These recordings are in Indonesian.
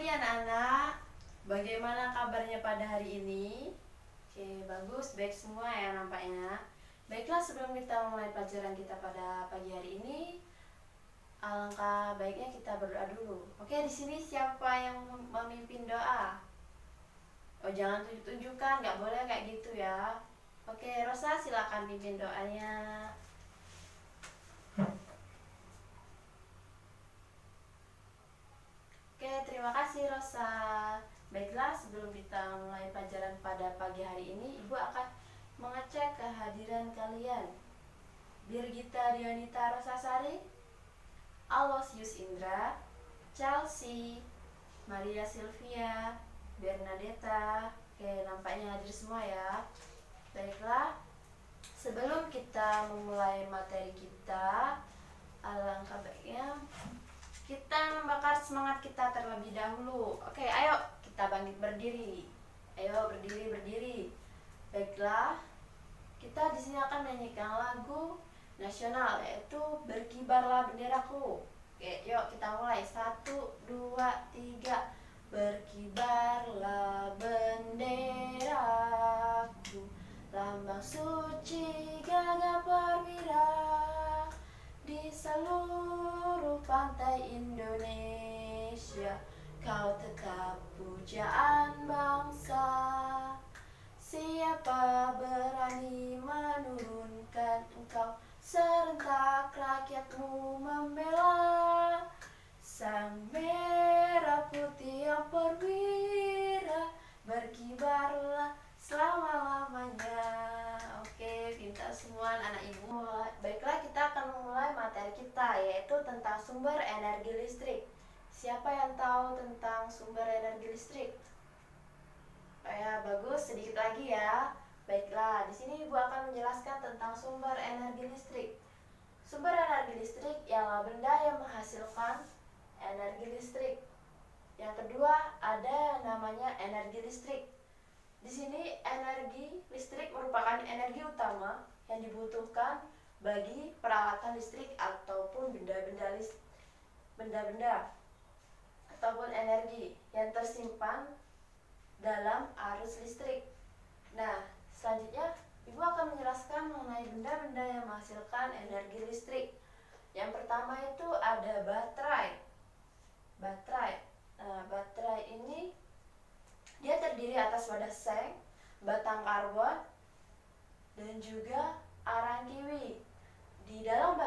anak-anak, bagaimana kabarnya pada hari ini? Oke, bagus, baik semua ya nampaknya. Baiklah, sebelum kita mulai pelajaran kita pada pagi hari ini, alangkah baiknya kita berdoa dulu. Oke, di sini siapa yang memimpin doa? Oh, jangan tunjuk-tunjukkan, nggak boleh kayak gitu ya. Oke, Rosa silakan pimpin doanya. Oke, terima kasih Rosa. Baiklah, sebelum kita mulai pelajaran pada pagi hari ini, Ibu akan mengecek kehadiran kalian. Birgita Dionita Rosasari, Alosius Indra, Chelsea, Maria Sylvia, Bernadetta. Oke, nampaknya hadir semua ya. Baiklah, sebelum kita memulai materi kita, alangkah baiknya kita membakar semangat kita terlebih dahulu. Oke, ayo kita bangkit berdiri. Ayo berdiri. Baiklah, kita di sini akan menyanyikan lagu nasional yaitu Berkibarlah Benderaku. Oke, yuk kita mulai. 1, 2, 3. Berkibarlah benderaku, lambang suci gagah perwira di seluruh pantai Indonesia. Kau tetap pujaan bangsa. Siapa berani menurunkan engkau? Serentak rakyatmu membela. Sang merah putih yang perwira, berkibarlah selama-lamanya. Oke, pintar semua anak ibu. Baiklah, kita akan memulai materi kita, yaitu tentang sumber energi listrik. Siapa yang tahu tentang sumber energi listrik? Ya, bagus, sedikit lagi ya. Baiklah, di sini Ibu akan menjelaskan tentang sumber energi listrik. Sumber energi listrik ialah benda yang menghasilkan energi listrik. Yang kedua, ada yang namanya energi listrik. Di sini energi listrik merupakan energi utama yang dibutuhkan bagi peralatan listrik ataupun benda-benda ataupun energi yang tersimpan dalam arus listrik. Nah, selanjutnya Ibu akan menjelaskan mengenai benda-benda yang menghasilkan energi listrik. Yang pertama itu ada baterai. Nah, baterai ini dia terdiri atas wadah seng, batang karbon, dan juga arang kiwi. Di dalam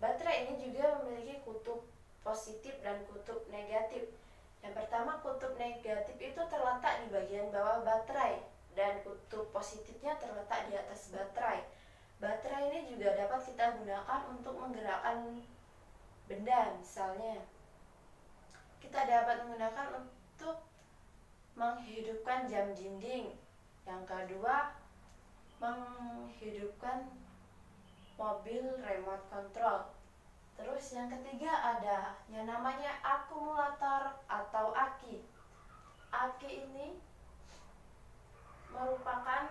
baterai ini juga memiliki kutub positif dan kutub negatif. Yang pertama, kutub negatif itu terletak di bagian bawah baterai dan kutub positifnya terletak di atas baterai. Baterai ini juga dapat kita gunakan untuk menggerakkan benda, misalnya kita dapat menggunakan untuk menghidupkan jam dinding. Yang kedua, menghidupkan mobil remote control. Terus yang ketiga ada yang namanya akumulator atau aki. Aki ini merupakan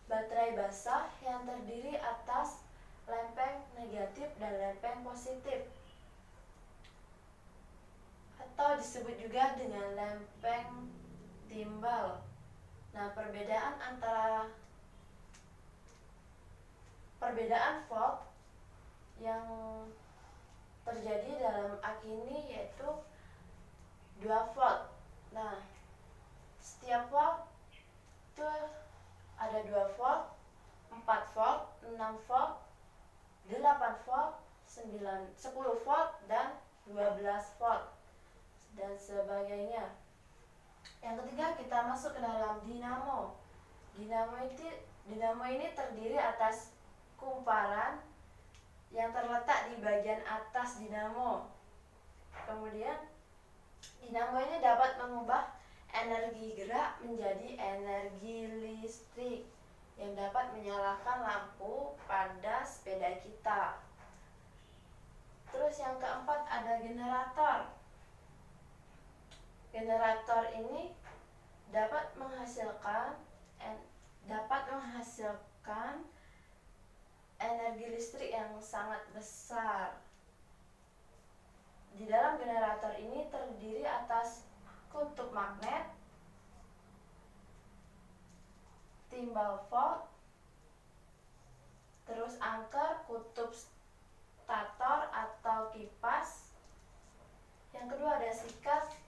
baterai basah yang terdiri atas lempeng negatif dan lempeng positif, atau disebut juga dengan lempeng timbal. Nah, perbedaan volt yang terjadi dalam aki ini yaitu 2 volt. Nah, setiap volt itu ada 2 volt, 4 volt, 6 volt, 8 volt, 10 volt, dan 12 volt dan sebagainya. Yang ketiga, kita masuk ke dalam dinamo. Dinamo ini terdiri atas kumparan yang terletak di bagian atas dinamo. Kemudian dinamo ini dapat mengubah energi gerak menjadi energi listrik yang dapat menyalakan lampu pada sepeda kita. Terus yang keempat ada generator. Generator ini dapat menghasilkan energi listrik yang sangat besar. Di dalam generator ini terdiri atas kutub magnet, timbal volt, terus angker, kutub stator atau kipas. Yang kedua ada sikat,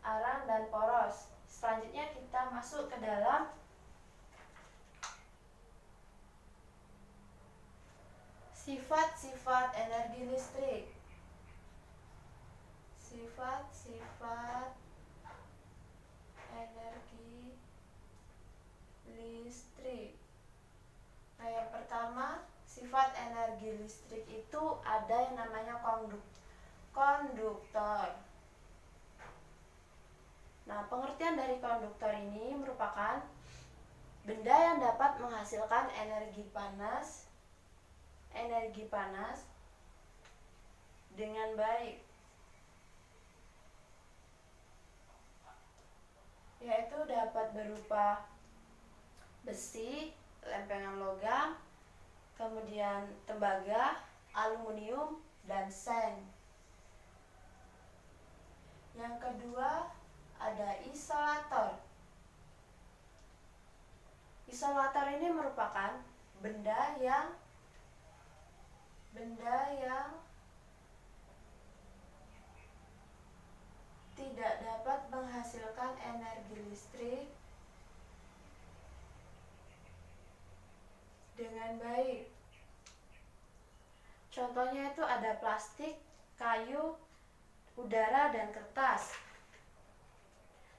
arang, dan poros. Selanjutnya kita masuk ke dalam sifat-sifat energi listrik. Sifat-sifat energi listrik. Nah, yang pertama, sifat energi listrik itu ada yang namanya konduktor. Nah, pengertian dari konduktor ini merupakan benda yang dapat menghasilkan energi panas dengan baik, yaitu dapat berupa besi, lempengan logam, kemudian tembaga, aluminium, dan seng. Yang kedua ada isolator. Isolator ini merupakan benda yang tidak dapat menghasilkan energi listrik dengan baik. Contohnya itu ada plastik, kayu, udara, dan kertas.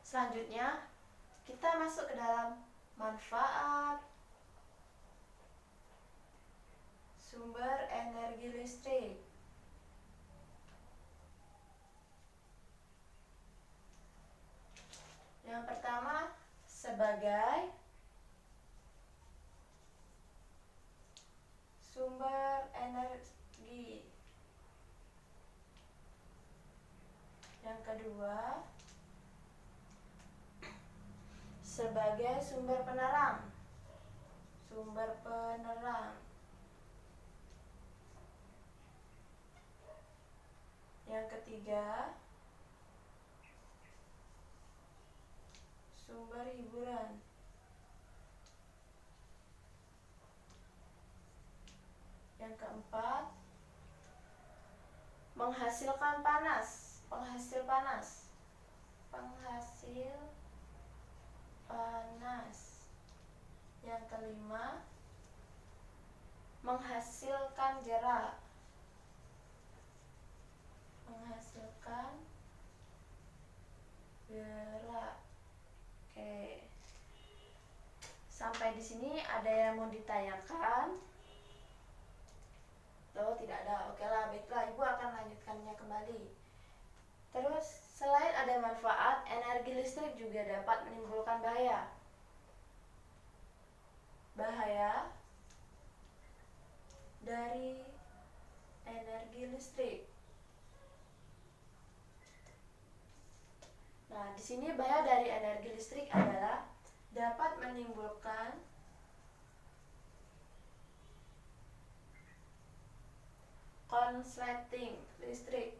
Selanjutnya kita masuk ke dalam manfaat sumber energi listrik. Yang pertama, sebagai sumber energi. Yang kedua, sebagai sumber penerang. Yang ketiga, sumber hiburan. Yang keempat, menghasilkan penghasil panas. Yang kelima, menghasilkan gerak. Oke. Sampai di sini ada yang mau ditanyakan? Oh, tidak ada. Oke lah, baiklah, Ibu akan lanjutkannya kembali. Terus, selain ada manfaat, energi listrik juga dapat menimbulkan bahaya. Bahaya dari energi listrik. Nah, di sini bahaya dari energi listrik adalah dapat menimbulkan konsleting listrik.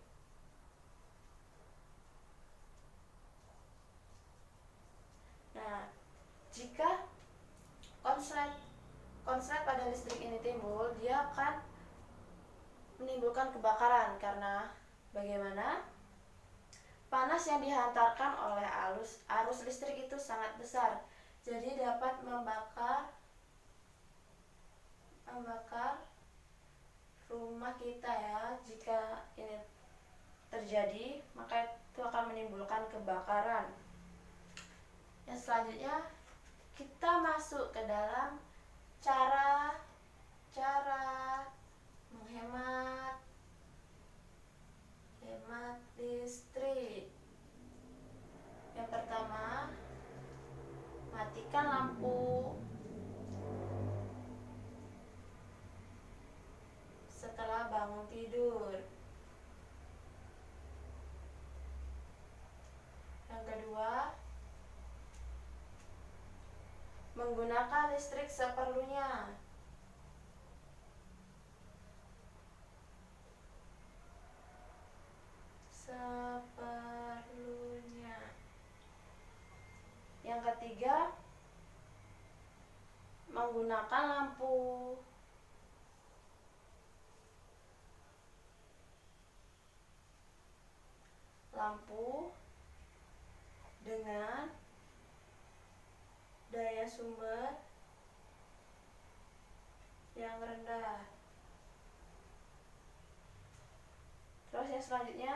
Nah, jika konslet pada listrik ini timbul, dia akan menimbulkan kebakaran karena bagaimana? Panas yang dihantarkan oleh arus listrik itu sangat besar, jadi dapat membakar rumah kita ya. Jika ini terjadi, maka itu akan menimbulkan kebakaran. Yang selanjutnya kita masuk ke dalam cara menghemat listrik. Yang pertama, matikan lampu setelah bangun tidur. Yang kedua, menggunakan listrik seperlunya. ketiga, menggunakan lampu. Lampu dengan daya sumber yang rendah. Terus yang selanjutnya,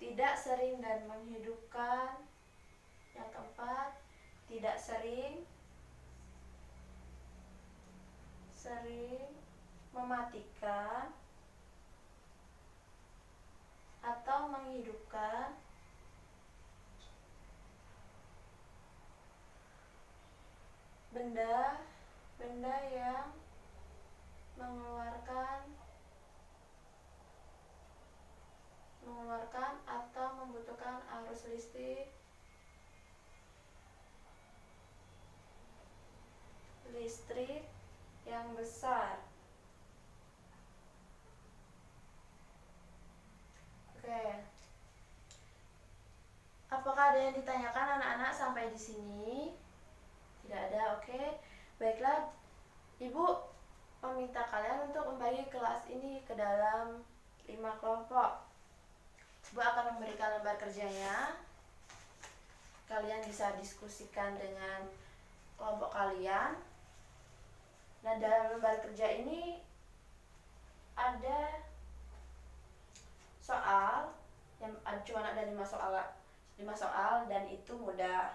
tidak sering dan menghidupkan. Yang keempat, tidak sering mematikan atau menghidupkan benda yang mengeluarkan atau membutuhkan arus listrik yang besar. Oke. Apakah ada yang ditanyakan anak-anak sampai di sini? Tidak ada, oke. Baiklah, Ibu meminta kalian untuk membagi kelas ini ke dalam 5 kelompok. Ibu akan memberikan lembar kerjanya. Kalian bisa diskusikan dengan kelompok kalian. Nah, dalam lembar kerja ini ada soal yang cuma ada 5 soal dan itu mudah.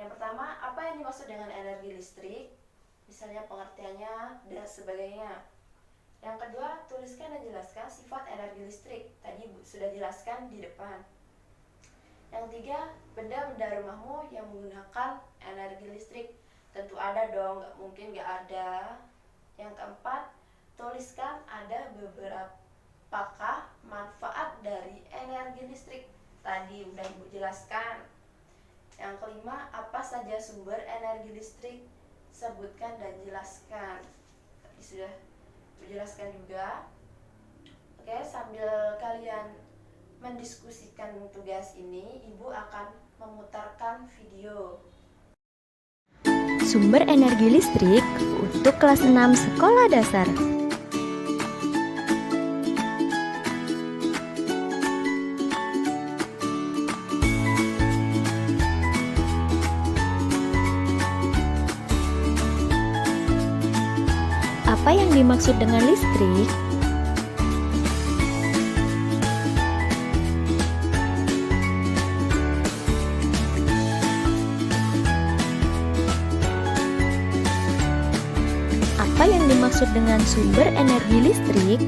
Yang pertama, apa yang dimaksud dengan energi listrik? Misalnya pengertiannya dan sebagainya. Yang kedua, tuliskan dan jelaskan sifat energi listrik. Tadi sudah jelaskan di depan. Yang tiga, benda-benda rumahmu yang menggunakan energi listrik. Tentu ada dong, nggak mungkin nggak ada. Yang keempat, tuliskan ada beberapakah manfaat dari energi listrik. Tadi udah Ibu jelaskan. Yang kelima, apa saja sumber energi listrik? Sebutkan dan jelaskan. Tadi sudah dijelaskan juga. Oke, sambil kalian mendiskusikan tugas ini, Ibu akan memutarkan video. Sumber energi listrik untuk kelas 6 sekolah dasar. Apa yang dimaksud dengan listrik? Apa yang dimaksud dengan sumber energi listrik?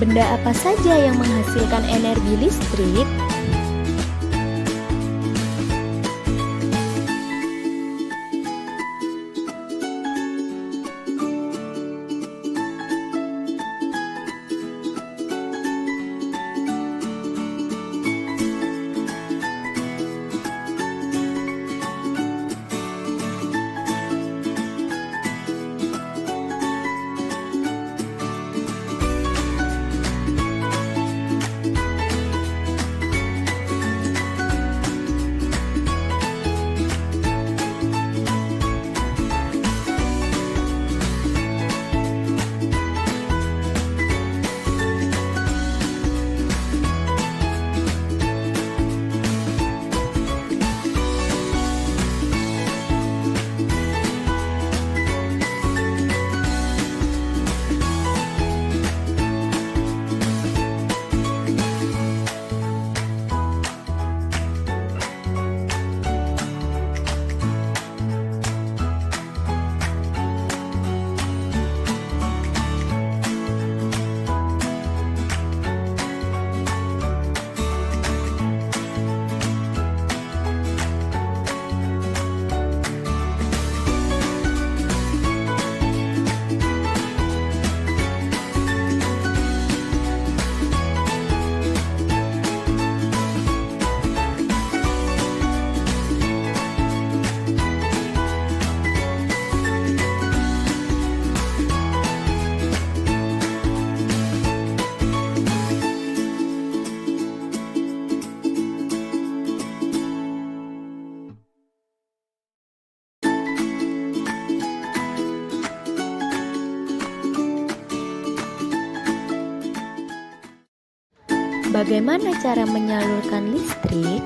Benda apa saja yang menghasilkan energi listrik? Bagaimana cara menyalurkan listrik?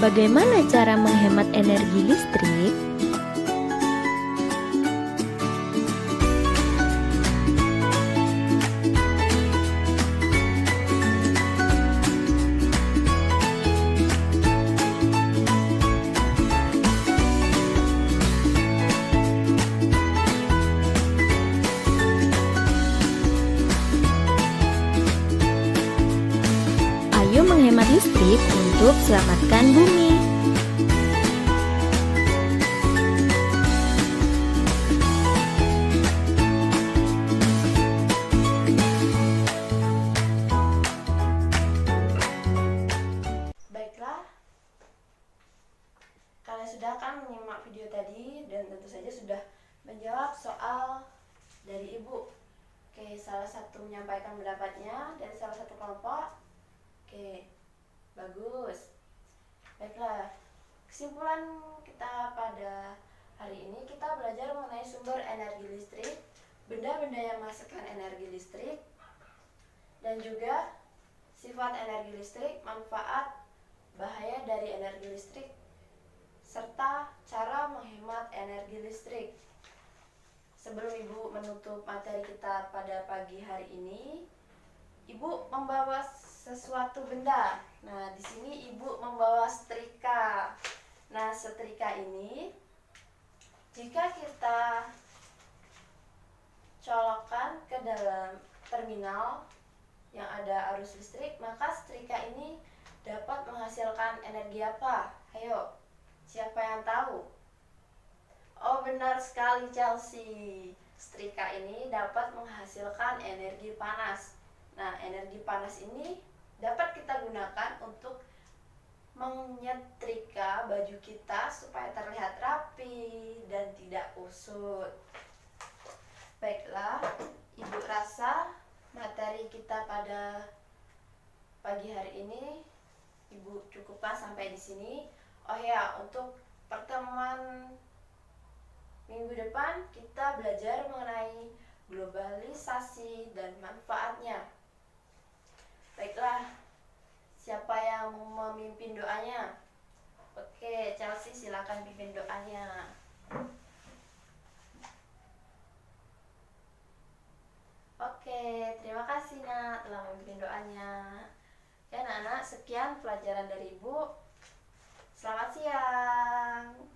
Bagaimana cara menghemat energi listrik? Ayo menghemat listrik untuk selamatkan bumi. Baiklah, kalian sudah kan menyimak video tadi dan tentu saja sudah menjawab soal dari Ibu. Oke, salah satu menyampaikan pendapatnya dari salah satu kelompok. Oke, bagus. Baiklah, kesimpulan kita pada hari ini kita belajar mengenai sumber energi listrik, benda-benda yang menghasilkan energi listrik, dan juga sifat energi listrik, manfaat, bahaya dari energi listrik, serta cara menghemat energi listrik. Sebelum Ibu menutup materi kita pada pagi hari ini, Ibu membawa sesuatu benda. Nah, di sini Ibu membawa setrika. Nah, setrika ini jika kita colokkan ke dalam terminal yang ada arus listrik, maka setrika ini dapat menghasilkan energi apa? Ayo, siapa yang tahu? Oh, benar sekali Chelsea. Setrika ini dapat menghasilkan energi panas. Nah, energi panas ini dapat kita gunakan untuk menyetrika baju kita supaya terlihat rapi dan tidak kusut. Baiklah, Ibu rasa materi kita pada pagi hari ini Ibu cukupkan sampai di sini. Oh ya, untuk pertemuan minggu depan kita belajar mengenai globalisasi dan manfaatnya. Baiklah, siapa yang memimpin doanya? Oke, Chelsea silakan pimpin doanya. Oke, terima kasih Nak telah memimpin doanya. Ya Nak, sekian pelajaran dari Ibu. Selamat siang.